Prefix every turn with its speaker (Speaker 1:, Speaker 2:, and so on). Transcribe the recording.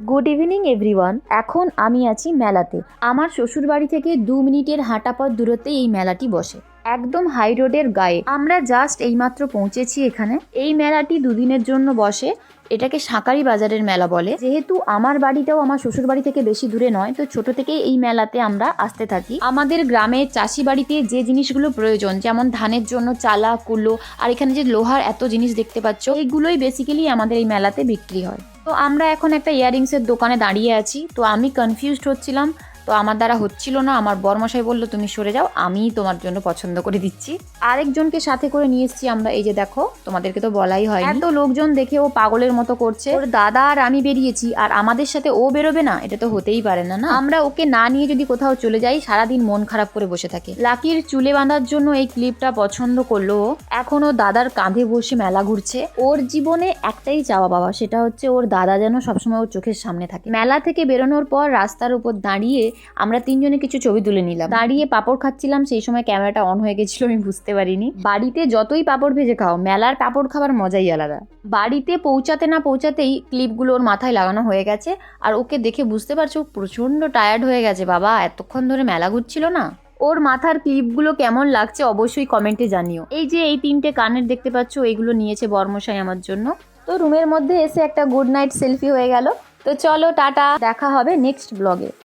Speaker 1: Good evening everyone. এখন আমি আছি মেলাতে। আমার শ্বশুর বাড়ি থেকে 2 মিনিটের হাঁটা পথ দূরত্বে এই মেলাটি বসে, একদম হাই রোডের গায়ে। আমরা জাস্ট এইমাত্র পৌঁছেছি এখানে। এই মেলাটি 2 দিনের জন্য বসে। এটাকে শাঁকারি বাজারের মেলা বলে। যেহেতু আমার বাড়িটাও আমার শ্বশুর বাড়ি থেকে বেশি দূরে নয়, তো ছোট থেকেই এই মেলাতে আমরা আসতে থাকি। আমাদের গ্রামের চাষি বাড়িতে যে জিনিসগুলো প্রয়োজন, যেমন ধানের জন্য চালা, কুলো, আর এখানে যে লোহার এত জিনিস দেখতে পাচ্ছ, এইগুলোই বেসিক্যালি আমাদের এই মেলাতে বিক্রি হয়। তো আমরা এখন একটা ইয়াররিংসের দোকানে দাঁড়িয়ে আছি। তো আমি কনফিউজড হচ্ছিলাম, তো আমার দ্বারা হচ্ছিল না। আমার বরমশাই বললো, তুমি সরে যাও, আমিই তোমার জন্য পছন্দ করে দিচ্ছি। আরেকজনকে সাথে করে নিয়ে এসেছি আমরা। এই যে দেখো, তোমাদেরকে তো বলাই হয়, এত লোকজন দেখে ও পাগলের মতো করছে। ওর দাদা আর আমি বেরিয়েছি, আর আমাদের সাথে ও বেরোবে না, এটা তো হতেই পারে না। না, আমরা ওকে না নিয়ে যদি কোথাও চলে যাই, সারাদিন মন খারাপ করে বসে থাকে। লাকির চুলে বাঁধার জন্য এই ক্লিপটা পছন্দ করলো। এখন ও দাদার কাঁধে বসে মেলা ঘুরছে। ওর জীবনে একটাই চাওয়া বাবা, সেটা হচ্ছে ওর দাদা যেন সবসময় ওর চোখের সামনে থাকে। মেলা থেকে বেরোনোর পর রাস্তার উপর দাঁড়িয়ে আমরা তিনজনে কিছু ছবি তুলে নিলাম। দাঁড়িয়ে পাপড় খাচ্ছিলাম, সেই সময় ক্যামেরাটা অন হয়ে গেছিল, আমি বুঝতে পারিনি। বাড়িতে যতই পাপড় ভেজে খাও, মেলার পাপড় খাবার মজাই আলাদা। বাড়িতে পৌঁছাতে না পৌঁছাতেই ক্লিপগুলো ওর মাথায় লাগানো হয়ে গেছে। আর ওকে দেখে বুঝতে পারছো প্রচন্ড টায়ার্ড হয়ে গেছে। বাবা এতক্ষণ ধরে মেলা ঘুরছিল না। ওর মাথার ক্লিপগুলো কেমন লাগছে অবশ্যই কমেন্টে জানিও। এই যে এই 3টে কানের দেখতে পাচ্ছ, এইগুলো নিয়েছে বর্মশাই আমার জন্য। তো রুমের মধ্যে এসে একটা গুড নাইট সেলফি হয়ে গেল। তো চলো টাটা, দেখা হবে নেক্সট ব্লগে।